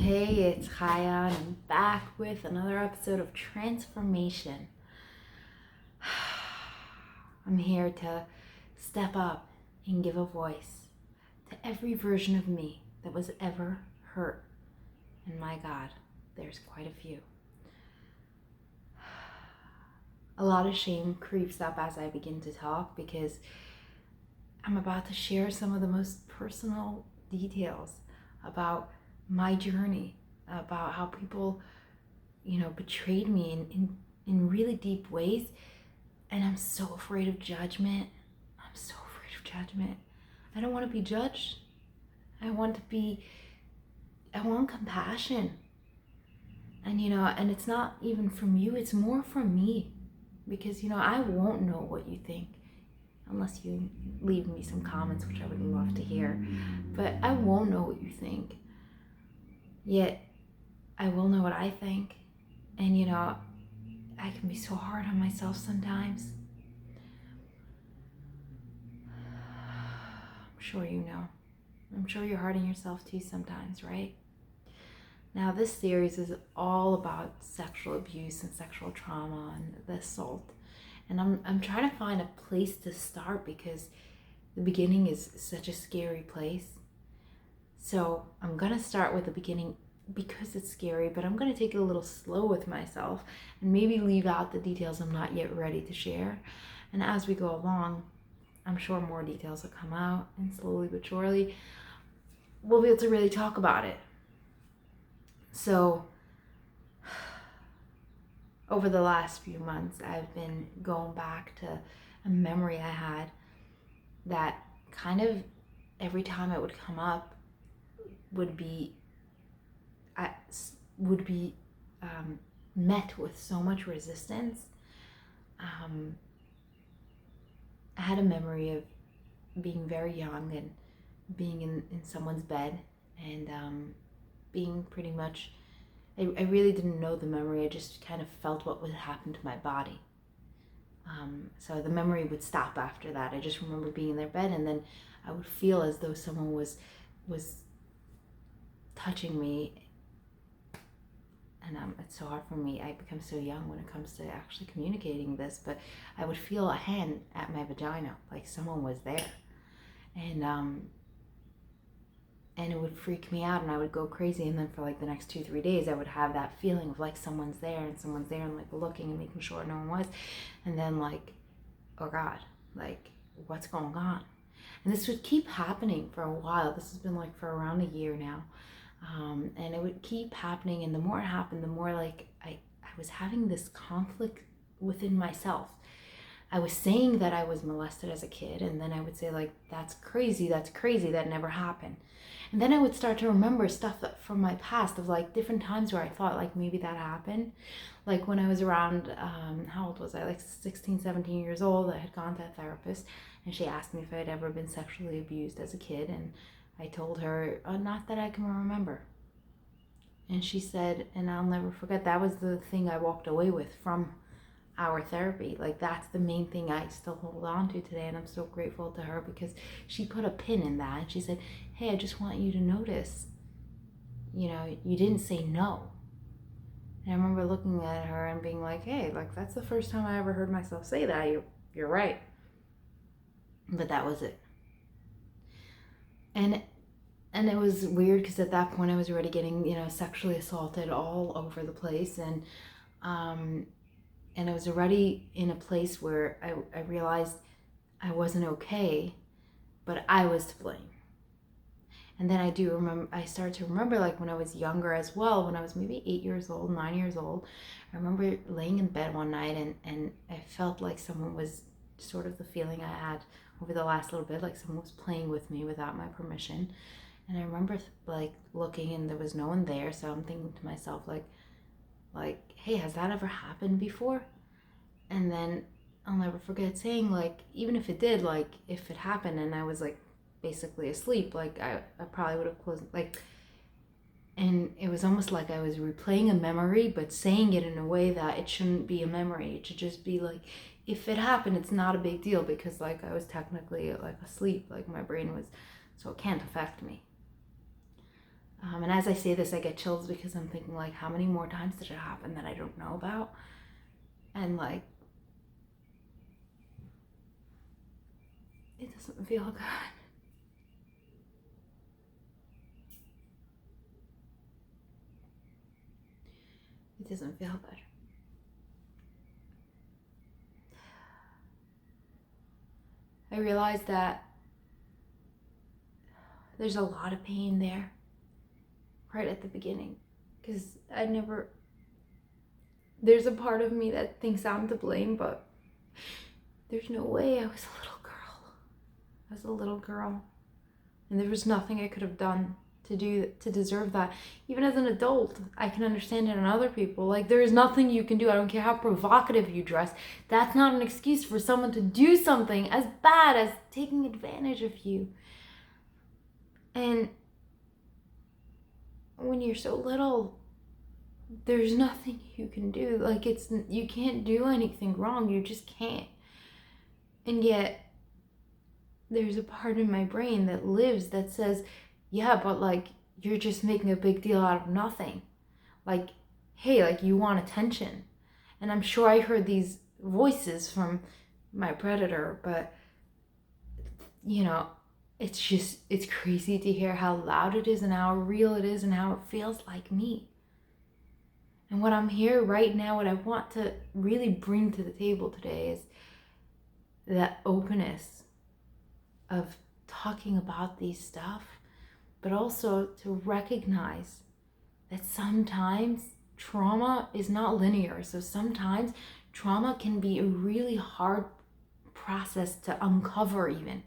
Hey, it's Kaya, and I'm back with another episode of Transformation. I'm here to step up and give a voice to every version of me that was ever hurt. And my God, there's quite a few. A lot of shame creeps up as I begin to talk because I'm about to share some of the most personal details about my journey, about how people, betrayed me in really deep ways. And I'm so afraid of judgment. I don't want to be judged. I want compassion. And it's not even from you, it's more from me. Because, I won't know what you think unless you leave me some comments, which I would love to hear. But I won't know what you think. Yet, I will know what I think. And, I can be so hard on myself sometimes. I'm sure you know. I'm sure you're hard on yourself too sometimes, right? Now, this series is all about sexual abuse and sexual trauma and the assault. And I'm trying to find a place to start because the beginning is such a scary place. So I'm going to start with the beginning because it's scary, but I'm going to take it a little slow with myself and maybe leave out the details I'm not yet ready to share. And as we go along, I'm sure more details will come out, and slowly but surely, we'll be able to really talk about it. So, over the last few months, I've been going back to a memory I had that kind of every time it would come up would be met with so much resistance. I had a memory of being very young and being in someone's bed and being pretty much, I really didn't know the memory, I just kind of felt what would happen to my body. So the memory would stop after that. I just remember being in their bed, and then I would feel as though someone was touching me. And it's so hard for me. I become so young when it comes to actually communicating this, but I would feel a hand at my vagina, like someone was there. And it would freak me out, and I would go crazy. And then for like the next 2-3 days, I would have that feeling of like someone's there, and like looking and making sure no one was. And then like, oh God, like what's going on? And this would keep happening for a while. This has been like for around a year now. And it would keep happening, and the more it happened, the more like I was having this conflict within myself. I was saying that I was molested as a kid, and then I would say like, that's crazy, that never happened. And then I would start to remember stuff from my past of like different times where I thought like maybe that happened. Like when I was around, how old was I? Like 16, 17 years old, I had gone to a therapist, and she asked me if I had ever been sexually abused as a kid, and I told her, not that I can remember. And she said, and I'll never forget, that was the thing I walked away with from our therapy. Like that's the main thing I still hold on to today, and I'm so grateful to her because she put a pin in that, and she said, hey, I just want you to notice, you didn't say no. And I remember looking at her and being like, hey, like that's the first time I ever heard myself say that. You're right. But that was it. And it was weird because at that point I was already getting, sexually assaulted all over the place. And I was already in a place where I realized I wasn't okay, but I was to blame. And then I started to remember like when I was younger as well, when I was maybe 8 years old, 9 years old, I remember laying in bed one night and I felt like someone was sort of the feeling I had over the last little bit, like someone was playing with me without my permission. And I remember like looking, and there was no one there. So I'm thinking to myself like, hey, has that ever happened before? And then I'll never forget saying like, even if it did, like if it happened and I was like basically asleep, like I probably would have closed, like, and it was almost like I was replaying a memory, but saying it in a way that it shouldn't be a memory. It should just be like, if it happened, it's not a big deal because like I was technically like asleep, like my brain was, so it can't affect me. And as I say this, I get chills because I'm thinking, like, how many more times did it happen that I don't know about? And, like, it doesn't feel good. It doesn't feel good. I realize that there's a lot of pain there right at the beginning, because there's a part of me that thinks I'm to blame, but there's no way. I was a little girl, and there was nothing I could have done to deserve that. Even as an adult, I can understand it in other people. Like, there is nothing you can do. I don't care how provocative you dress. That's not an excuse for someone to do something as bad as taking advantage of you. And when you're so little, there's nothing you can do. Like, you can't do anything wrong. You just can't. And yet, there's a part in my brain that lives that says, yeah, but, like, you're just making a big deal out of nothing. Like, hey, like, you want attention. And I'm sure I heard these voices from my predator, but, you know, it's crazy to hear how loud it is and how real it is and how it feels like me. And what I'm here right now, what I want to really bring to the table today is that openness of talking about these stuff, but also to recognize that sometimes trauma is not linear. So sometimes trauma can be a really hard process to uncover even.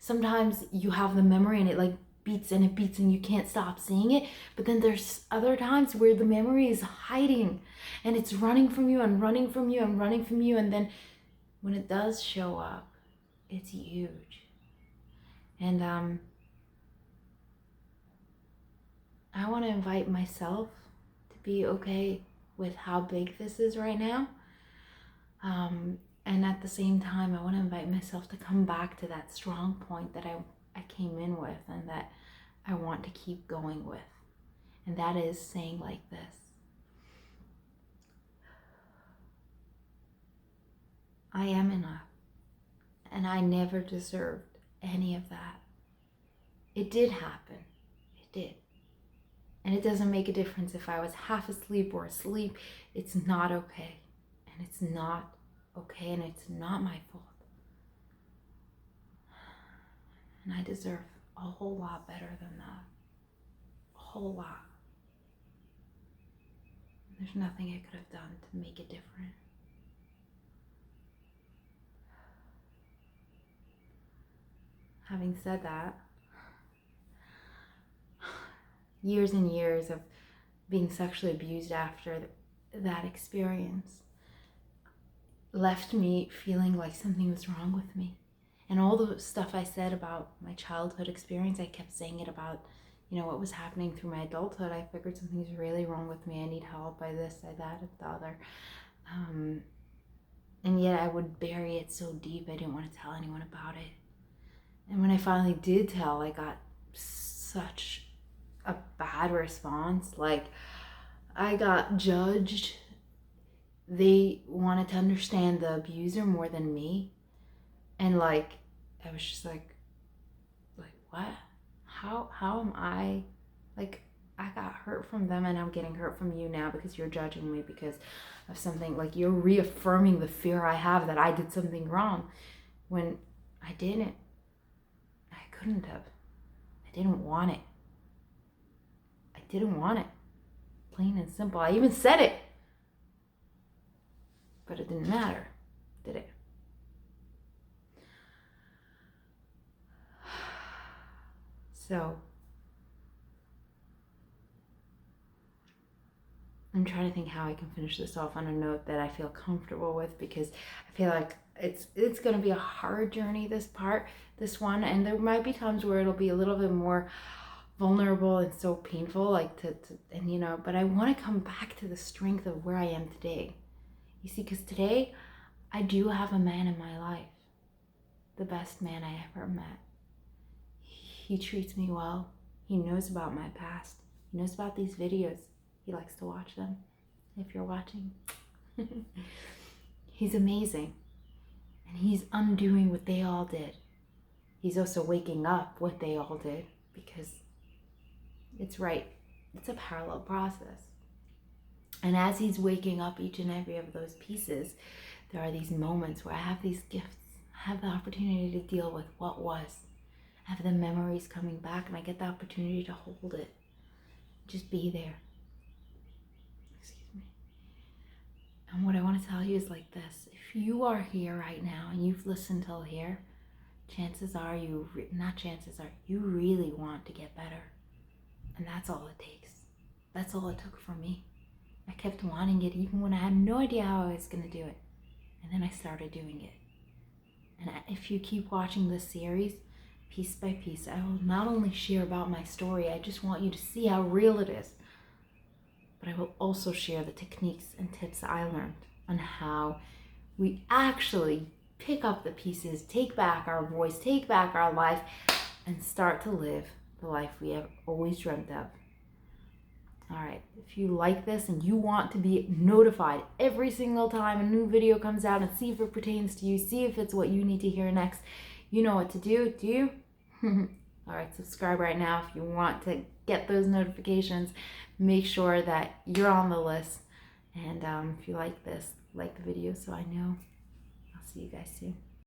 Sometimes you have the memory and it like beats and it beats and you can't stop seeing it. But then there's other times where the memory is hiding and it's running from you and running from you and running from you. And then when it does show up, it's huge. And I want to invite myself to be okay with how big this is right now. And at the same time, I want to invite myself to come back to that strong point that I came in with and that I want to keep going with. And that is saying like this: I am enough, and I never deserved any of that. It did happen. It did. And it doesn't make a difference if I was half asleep or asleep. It's not okay. And it's not okay, and it's not my fault. And I deserve a whole lot better than that. A whole lot. There's nothing I could have done to make it different. Having said that, years and years of being sexually abused after that experience left me feeling like something was wrong with me. And all the stuff I said about my childhood experience, I kept saying it about, what was happening through my adulthood. I figured something's really wrong with me. I need help by this, by that, by the other. And yet I would bury it so deep I didn't want to tell anyone about it. And when I finally did tell, I got such a bad response. Like, I got judged. They wanted to understand the abuser more than me. And I was just like, what? How am I, I got hurt from them and I'm getting hurt from you now because you're judging me because of something. Like, you're reaffirming the fear I have that I did something wrong when I didn't. I couldn't have. I didn't want it. I didn't want it. Plain and simple. I even said it. But it didn't matter, did it? So, I'm trying to think how I can finish this off on a note that I feel comfortable with, because I feel like it's going to be a hard journey, this one, and there might be times where it'll be a little bit more vulnerable and so painful, but I want to come back to the strength of where I am today. You see, because today I do have a man in my life, the best man I ever met. He treats me well. He knows about my past. He knows about these videos. He likes to watch them. If you're watching. He's amazing. And he's undoing what they all did. He's also waking up what they all did, because it's right. It's a parallel process. And as he's waking up each and every of those pieces, there are these moments where I have these gifts. I have the opportunity to deal with what was. I have the memories coming back, and I get the opportunity to hold it. Just be there. Excuse me. And what I want to tell you is like this. If you are here right now and you've listened till here, chances are you really want to get better. And that's all it takes. That's all it took for me. I kept wanting it even when I had no idea how I was going to do it. And then I started doing it. And if you keep watching this series, piece by piece, I will not only share about my story, I just want you to see how real it is. But I will also share the techniques and tips I learned on how we actually pick up the pieces, take back our voice, take back our life, and start to live the life we have always dreamt of. All right, if you like this and you want to be notified every single time a new video comes out and see if it pertains to you, see if it's what you need to hear next, you know what to do, do you? All right, subscribe right now if you want to get those notifications. Make sure that you're on the list. And if you like this, like the video so I know. I'll see you guys soon.